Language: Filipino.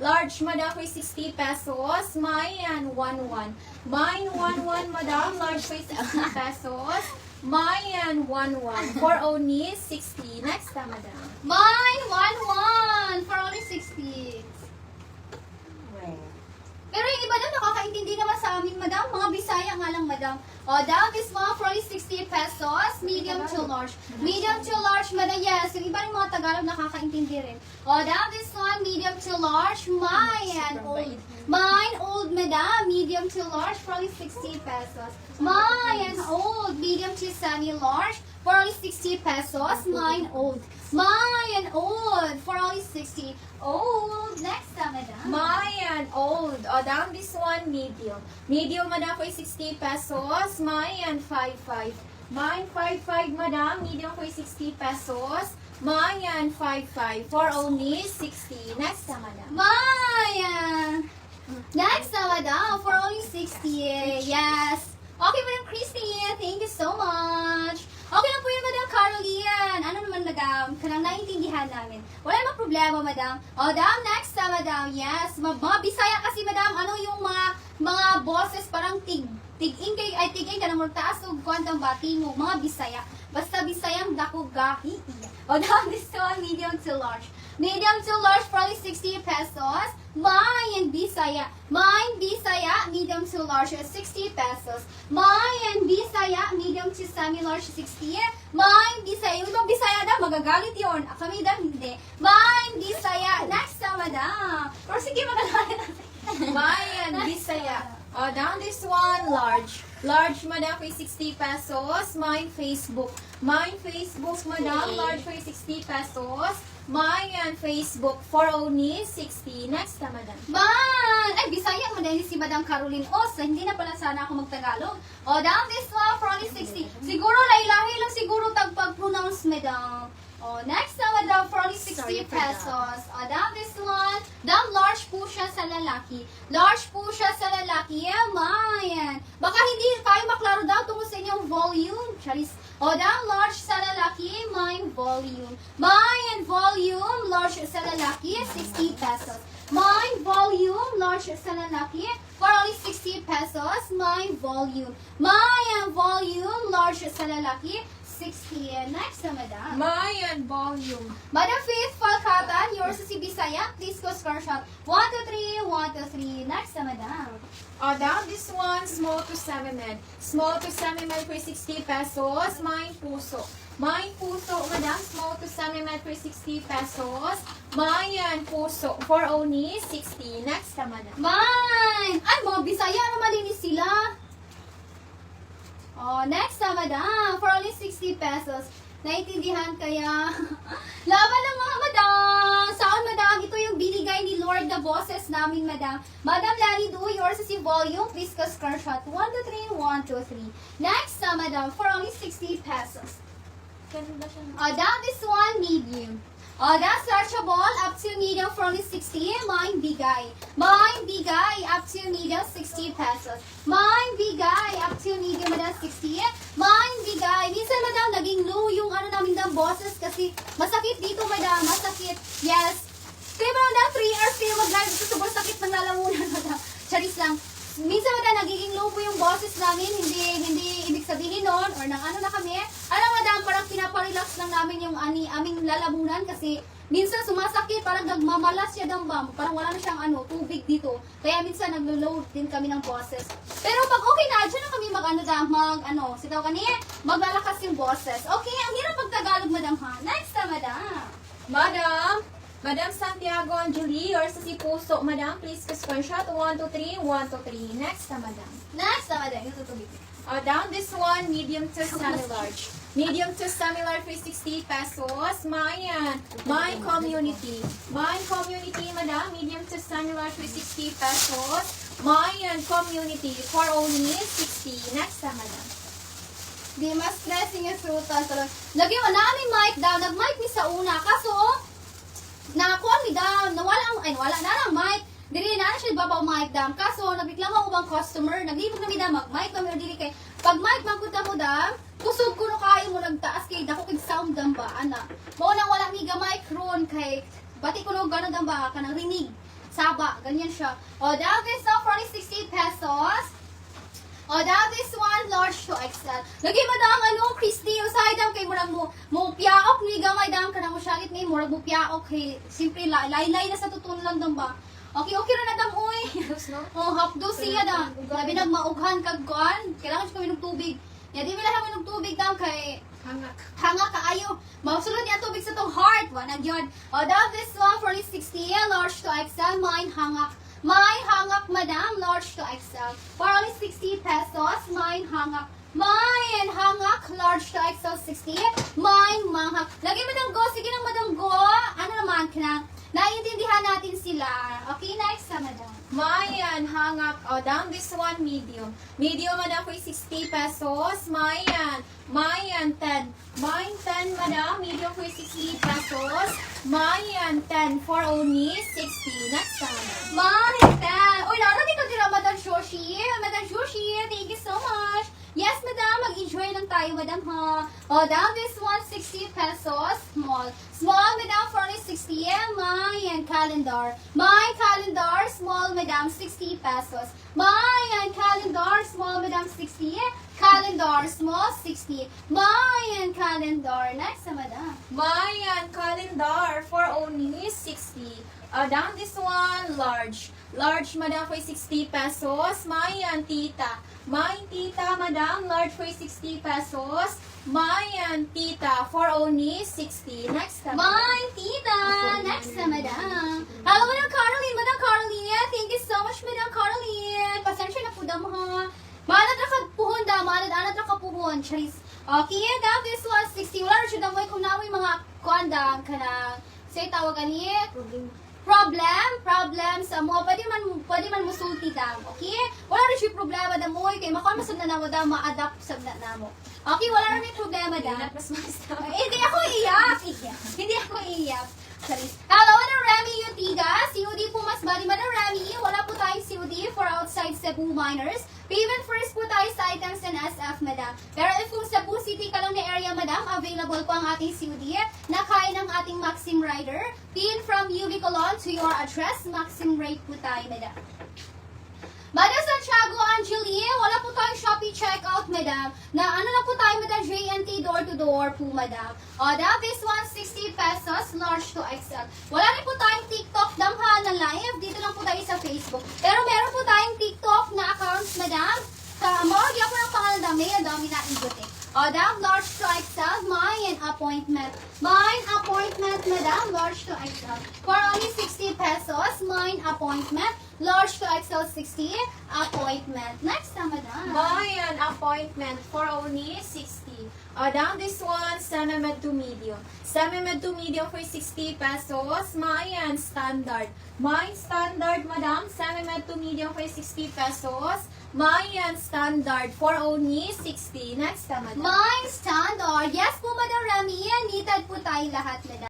Large, madam, for 60 pesos. Mayan, 11. Mine, 11, madam. Large for 60 pesos. Mayan, 11. For only 60. Next, madam. Mine, 11 for only 60. Pero yung iba daw nakakaintindi naman sa amin, madam. Mga Bisaya nga lang, madam. O, down this one for only 60 pesos. Medium to large. Medium to large, madam. Yes, yung iba rin mga Tagalog nakakaintindi rin. O, down this one, medium to large. Mine, old. Mine, old, madam. Medium to large for only 60 pesos. Mine, old. Medium to semi-large for only 60 pesos. Mine, old. Mine, old. For only 60. Old. Next, madam. Mayan, old. O, down this one, medium. Medium, madam, for 60 pesos. Mayan, 55. Mine, 55, madam. Medium for 60 pesos. Mayan, 55. For only 60. Next, madam. Maya! Next, madam, for only 60. Yes. Okay, Madam Christine. Thank you so much. Okay lang po yun, Madam Caroline. Ano naman, Madam? Kanang naiintindihan namin. Wala namang problema, Madam. O, next, Madam. Yes. Mga Bisaya kasi, Madam, ano yung mga boses parang tig-ingay, ay tig-ingay ka na taas o kwantang bati mo. Mga Bisaya. Basta Bisayang dako gahi. O, this one, medium to large. Medium to large, probably 60 pesos. Mine Bisaya. Mine Bisaya, medium to large, 60 pesos. Mine Bisaya, medium to semi-large, 60. Mine Bisaya. Yung ibang Bisaya daw, magagalit yun. Kami daw, hindi. Mine Bisaya. Next na, madam. Or sige, magagalit natin. Mayan, Bisaya. O, down this one, large. Large, madam, for 60 pesos. Mine, Facebook. Mine, Facebook, madam. Large for 60 pesos. Mayan, Facebook, for only 60. Next na, madam. Man! Ay, Bisaya mo dahil si Madam Caroline Osa. Hindi na pala sana ako magtagalog. O, down this one for only 60. Siguro, lahi-lahi lang siguro tagpag-pronounce, Madam. O, next na, Madam, for only 60 Sorry for pesos. O, down this one. Down large po siya sa lalaki. Large po siya sa lalaki. Yeah, man. Baka hindi kayo maklaro daw tungkol sa inyong volume. Charis. O, down large sa lalaki. Mine volume. Mine volume. Large sa lalaki. 60 pesos. Mine volume. Large sa lalaki. For only 60 pesos. Mine volume. Mine volume. Large sa lalaki. 60. Next na, madam. Mayan, volume. Madam Faith Falcatan, yours si Bisaya. Please go screenshot. 1, 2, 3, 1, 2, 3. Next na, madam. O, down this one, small to semi-med. Small to semi-med for 60 pesos. Mine, puso. Mine, puso, madam. Small to semi-med for 60 pesos. Mayan, puso, for only 60. Next na, madam. Mine! Ay, mga Bisaya, ano malinis sila? Oh, next na, madam. For only 60 pesos. Naintindihan kaya? Laban ng mga madam! Saan, madam? Ito yung binigay ni Lord na boses namin, madam. Madam Lani, do yours si volume. Please go screenshot. 1, 2, 3, 1, 2, 3. Next na, madam. For only 60 pesos. Ganda siya. Down this one, medium. That's searchable up to medium for only 60. Mine bigay. Mine bigay up to medium 60 pesos. Mine bigay up to medium madam 60. Mine bigay. Minsan madam naging low yung ano namin ng boses kasi masakit dito madam. Masakit. Yes. Kaya ba madam 3 hours kayo mag-live ito sobrang sakit ng lalamunan madam. Charis lang. Minsan madam nagiging low po yung boses namin. Hindi ibig sabihin nun or nang ano na kami. Alam madam parang pinaparelax lang namin yung aming lalamunan kasi minsan sumasakit, parang nagmamalas siya ng bam. Parang wala na siyang tubig dito. Kaya minsan naglo-load din kami ng boses. Pero pag okay na, dyan na kami sitaw kani, maglalakas yung boses. Okay, ang hirap pag-Tagalog madam ha. Next na madam. Madam Santiago Anjuli, yours si Puso. Madam, please screenshot. 1, 2, 3, 1, 2, 3. Next na, madam. Next na madam, yung tutubig. Down this one, medium to semi-large. Medium to semi-large for 60 pesos. Mayan. My community. My community, madam. Medium to semi-large for 60 pesos. Mayan community for only 60. Next na, madam. Di mas stressing yung frutas. Lagi mo na may mic daw. Nag-mic ni sa una. Kaso, nakakuha mi daw. Wala na lang mic. Dili na siya babaw mic daw. Kaso, nagreklamo ko bang customer. Naglibog na mi daw mag-mic kami. Dili kay pag mic magpunta mo daw, kusog ko no kayo mo nagtaas kay dako kay sound dam ba ana. Mao nang wala mi ga mic ron kay bati ko no gano dam ba kanang rinig. Saba, ganyan siya. O, daw this one for 60 pesos. O, daw this one, large to XL. Lagi madam, ano, Christy, usahay dam kay murag mo piaok ni gamay dam ka na mo syalit ni murag mo piaok kay simpre laylay na sa tutun lang dam ba. Okay, okay ra na dam, uy. Oh, hapdo siya dam. Labi nagmaughan kag kuan, kailangan siya kami ng tubig. Ya, di bila kami ng tubig dam kay hanga kaayo. Mausulod niya tubig sa tong heart. Wanag yun. O, daw this one for 60, large to XL, mine hangak. Mine hangak, madam, large to XL. For only 60 pesos, mine hangak. Mine hangak, large to XL 60. Mine manghak. Lagi madam go, sige lang madam go. Ano naman ka na? Naiintindihan natin sila. Okay, next sa madam. Mayan, hangak. O, down this one, medium. Medium, madam, for 60 pesos. Mayan. Mayan, 10. Mine, 10, madam. Medium for 60 pesos. Mayan, 10. For only 60. Next time. Mine 10. Uy, narating ko dira, Madam Shoshi. Madam Shoshi, thank you so much. Yes, madam. Mag-enjoy lang tayo, madam, ha. O, down this one, 60 pesos. Small. Small, madam, for only 60. Mayan, calendar. My calendar, small, madam, 60 pesos. Mayan, calendar, small, madam, 60. Calendar, small, 60. Mayan, calendar. Next, madam. Mayan, calendar for only 60. Down this one, large. Large, madam, for 60 pesos. Mayan, tita. Mayan, tita, madam, large for 60 pesos. Mayan, tita, for only 60. Next, Mine, tita. Next, madam. Hello, Madam Caroline. Madam Caroline, thank you so much, Madam Caroline. Pasensya na po dam, ha. Manad ra ka puhon da, manad ra ka puhon. Charis. Okay, daw this one 60. Wala rin siya damoy kung namoy mga kuandang kanang say tawagan ni problem sa mo pwede man musulti dam. Okay? Wala rin siya problema damoy kay makon masud na namo da ma-adapt sa na namo. Okay, wala rin may problema da. Hindi ako iyak. Hindi ako iyak. Charis. Hello, Madam Remy Utiga. COD po mas bali, Madam Remy. Wala po tayong COD for outside Cebu minors. Payment first po tayo sa items and SF, madam. Pero if kung Cebu City ka lang na area, madam, available po ang ating COD na kaya ng ating Maxim Rider. Pin from UV Colon to your address. Maxim rate po tayo, madam. Madam Santiago Angelie, wala po tayong Shopee checkout, madam. Na ano na po tayo, madam, JNT door-to-door po, madam. O, this one, 60 pesos, large to XL. Wala rin po tayong TikTok, damha na live. Dito lang po tayo sa Facebook. Pero meron po tayong TikTok na accounts, madam. Mawag ako ng pangalan dami na igot eh. O, large to XL, mine appointment. Mine appointment, madam, large to XL. For only 60 pesos, mine appointment. Large to XL 60, appointment. Next na, madam. Mayan, appointment for only 60. Down this one, semi-med to medium. Semi-med to medium for 60 pesos. Mayan, standard. Mine standard, madam. Semi-med to medium for 60 pesos. Mayan, standard for only 60. Next na, madam. Mine standard. Yes po, Madam Rami. Needed po tayo lahat, madam.